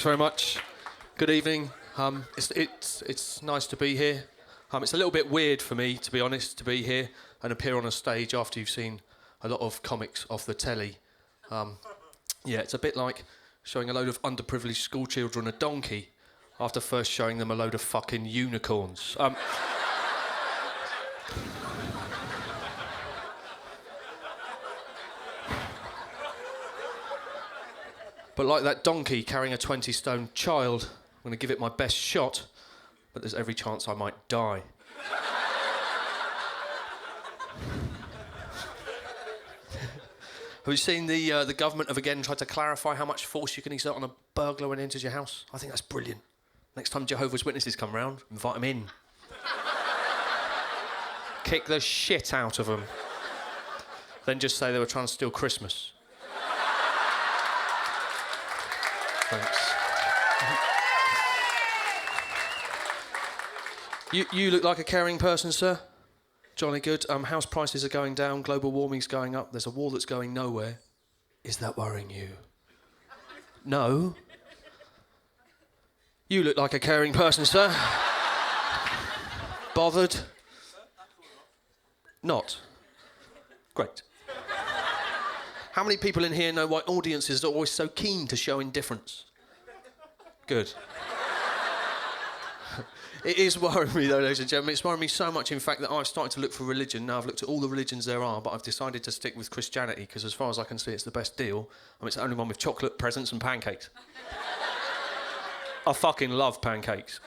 Very much. Good evening. It's nice to be here. It's a little bit weird for me, to be honest, to be here and appear on a stage after you've seen a lot of comics off the telly. Yeah, it's a bit like showing a load of underprivileged school children a donkey after first showing them a load of fucking unicorns. But like that donkey carrying a 20-stone child, I'm going to give it my best shot, but there's every chance I might die. Have you seen the government have again tried to clarify how much force you can exert on a burglar when he enters your house? I think that's brilliant. Next time Jehovah's Witnesses come round, invite them in. Kick the shit out of them. Then just say they were trying to steal Christmas. Thanks. You look like a caring person, sir. Jolly good. House prices are going down, global warming's going up, there's a war that's going nowhere. Is that worrying you? No. You look like a caring person, sir. Bothered? Not. Great. How many people in here know why audiences are always so keen to show indifference? Good. It is worrying me, though, ladies and gentlemen. It's worrying me so much, in fact, that I've started to look for religion. Now, I've looked at all the religions there are, but I've decided to stick with Christianity, because as far as I can see, it's the best deal. It's the only one with chocolate, presents and pancakes. I fucking love pancakes.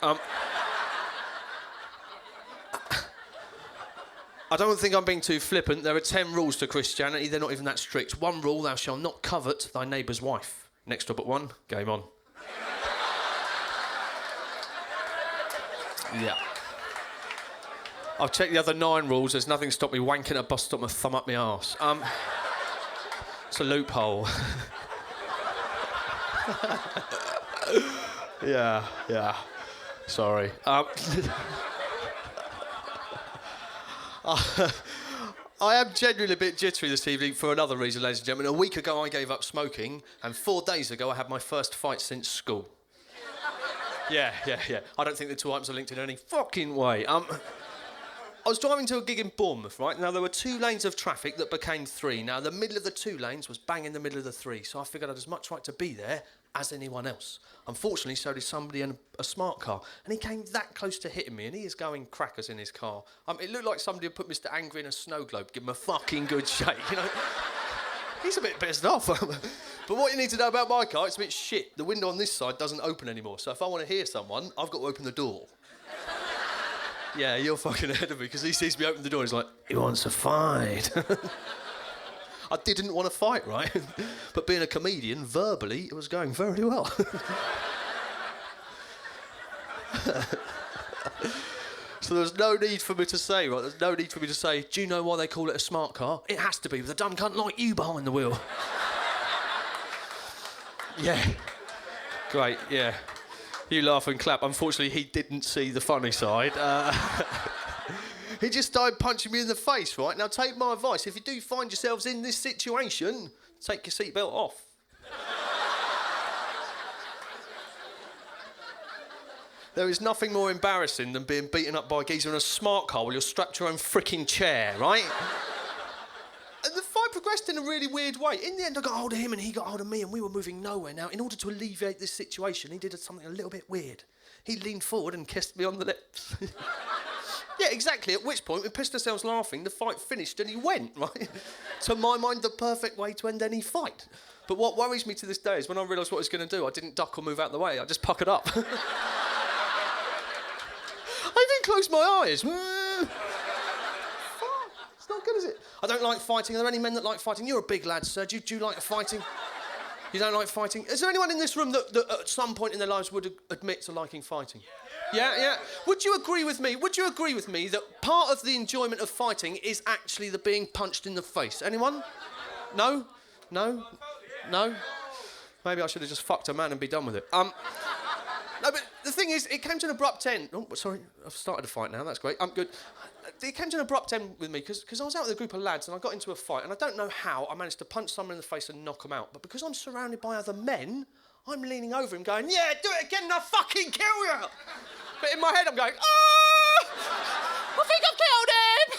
I don't think I'm being too flippant. There are 10 rules to Christianity. They're not even that strict. One rule, thou shalt not covet thy neighbour's wife. Next up at 1, game on. Yeah. I've checked the other 9 rules. There's nothing to stop me wanking a bus stop and a thumb up my arse. It's a loophole. Yeah. Sorry. I am genuinely a bit jittery this evening for another reason, ladies and gentlemen. A week ago I gave up smoking, and 4 days ago I had my first fight since school. Yeah. I don't think the two items are linked in any fucking way. I was driving to a gig in Bournemouth, right? Now, there were 2 lanes of traffic that became 3. Now, the middle of the 2 lanes was bang in the middle of the 3, so I figured I had as much right to be there as anyone else. Unfortunately, so did somebody in a smart car, and he came that close to hitting me, and he is going crackers in his car. It looked like somebody had put Mr. Angry in a snow globe, give him a fucking good shake, you know? He's a bit pissed off. But what you need to know about my car, it's a bit shit. The window on this side doesn't open anymore, so if I want to hear someone, I've got to open the door. Yeah, you're fucking ahead of me, because he sees me open the door, he's like, he wants a fight. I didn't want to fight, right? But being a comedian, verbally, it was going very well. So there's no need for me to say, right? There's no need for me to say, do you know why they call it a smart car? It has to be with a dumb cunt like you behind the wheel. Yeah. Great, yeah. You laugh and clap. Unfortunately, he didn't see the funny side. He just started punching me in the face, right? Now, take my advice. If you do find yourselves in this situation, take your seatbelt off. There is nothing more embarrassing than being beaten up by a geezer in a smart car while you're strapped to your own freaking chair, right? And the fight progressed in a really weird way. In the end, I got hold of him and he got hold of me and we were moving nowhere. Now, in order to alleviate this situation, he did something a little bit weird. He leaned forward and kissed me on the lips. Yeah, exactly, at which point we pissed ourselves laughing, the fight finished and he went, right? To my mind, the perfect way to end any fight. But what worries me to this day is when I realised what I was going to do, I didn't duck or move out the way, I just puckered up. I even closed my eyes. It's not good, is it? I don't like fighting. Are there any men that like fighting? You're a big lad, sir. Do you like fighting? You don't like fighting? Is there anyone in this room that at some point in their lives would admit to liking fighting? Yeah. Would you agree with me that part of the enjoyment of fighting is actually the being punched in the face? Anyone? No? Maybe I should have just fucked a man and be done with it. No, but the thing is, it came to an abrupt end. Oh, sorry, I've started a fight now, that's great. I'm good. It came to an abrupt end with me, because I was out with a group of lads and I got into a fight, and I don't know how I managed to punch someone in the face and knock them out, but because I'm surrounded by other men, I'm leaning over him going, yeah, do it again and I'll fucking kill you. But in my head I'm going, oh, I think I've killed him.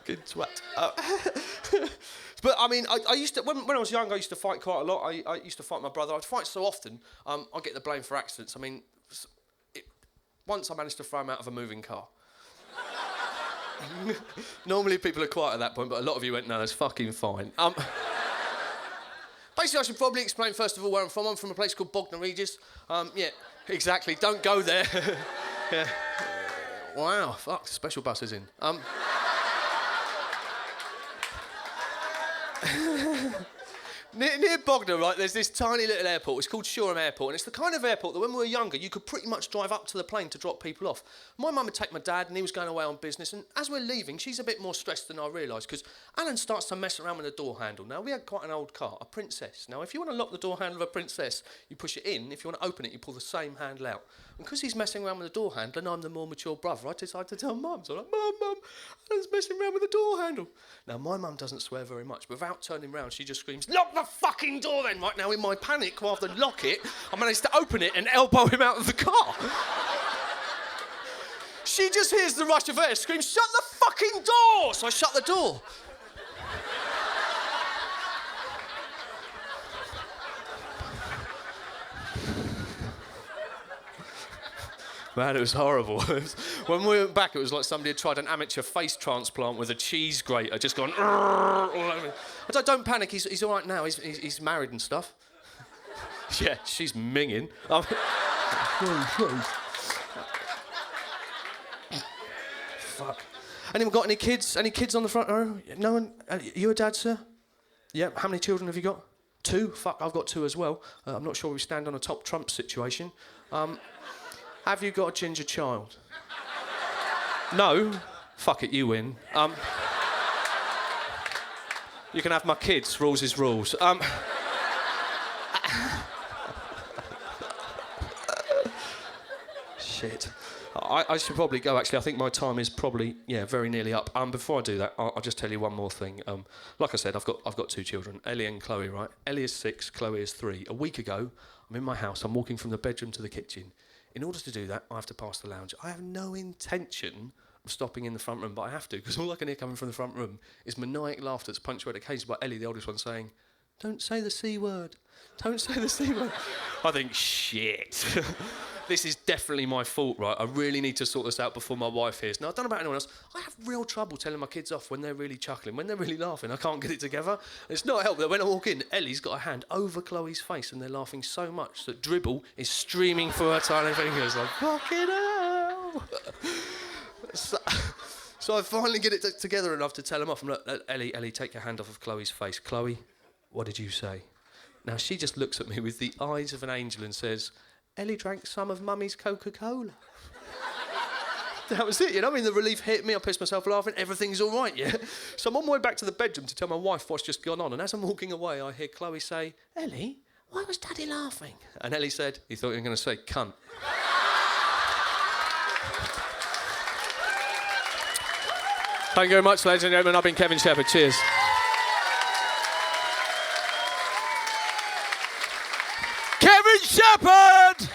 Good twat. But I mean, I used to, when I was young, I used to fight quite a lot. I used to fight my brother. I'd fight so often, I get the blame for accidents. I mean, once I managed to throw him out of a moving car. Normally people are quiet at that point, but a lot of you went, no, that's fucking fine. Basically, I should probably explain first of all where I'm from. I'm from a place called Bognor Regis. Yeah, exactly. Don't go there. Yeah. Wow, fuck, special bus is in. Near Bognor, right, there's this tiny little airport. It's called Shoreham Airport, and it's the kind of airport that when we were younger, you could pretty much drive up to the plane to drop people off. My mum would take my dad, and he was going away on business, and as we're leaving, she's a bit more stressed than I realised, because Alan starts to mess around with the door handle. Now, we had quite an old car, a Princess. Now, if you want to lock the door handle of a Princess, you push it in. If you want to open it, you pull the same handle out. And because he's messing around with the door handle, and I'm the more mature brother, I decided to tell Mum. So I'm like, Mum, Alan's messing around with the door handle. Now, my mum doesn't swear very much, but without turning round, she just screams, lock the fucking door then! Right now, in my panic, rather than lock it, I managed to open it and elbow him out of the car. She just hears the rush of air, screams, shut the fucking door! So I shut the door. Man, it was horrible. When we went back, it was like somebody had tried an amateur face transplant with a cheese grater, just gone all over me. Don't panic, he's all right now. He's married and stuff. Yeah, she's minging. Fuck. Anyone got any kids? Any kids on the front row? No one? You a dad, sir? Yeah. How many children have you got? 2? Fuck, I've got 2 as well. I'm not sure we stand on a top Trump situation. Have you got a ginger child? No? Fuck it, you win. You can have my kids, rules is rules. Shit. I should probably go, actually. I think my time is probably, very nearly up. Before I do that, I'll just tell you one more thing. Like I said, I've got 2 children, Ellie and Chloe, right? Ellie is 6, Chloe is 3. A week ago, I'm in my house, I'm walking from the bedroom to the kitchen. In order to do that, I have to pass the lounge. I have no intention of stopping in the front room, but I have to, because all I can hear coming from the front room is maniac laughter that's punctuated occasionally by Ellie, the oldest one, saying, don't say the C word. Don't say the C word. I think, shit. This is definitely my fault, right? I really need to sort this out before my wife hears. Now, I don't know about anyone else. I have real trouble telling my kids off when they're really chuckling, when they're really laughing. I can't get it together. It's not help that when I walk in, Ellie's got a hand over Chloe's face and they're laughing so much that dribble is streaming through her tiny fingers. Like, fucking hell. So I finally get it together enough to tell them off. I'm like, Ellie, take your hand off of Chloe's face. Chloe, what did you say? Now, she just looks at me with the eyes of an angel and says, Ellie drank some of Mummy's Coca-Cola. That was it, you know? I mean, the relief hit me. I pissed myself laughing. Everything's all right, yeah? So I'm on my way back to the bedroom to tell my wife what's just gone on. And as I'm walking away, I hear Chloe say, Ellie, why was Daddy laughing? And Ellie said, he thought you were going to say cunt. Thank you very much, ladies and gentlemen. I've been Kevin Shepherd. Cheers. Kevin Shepherd!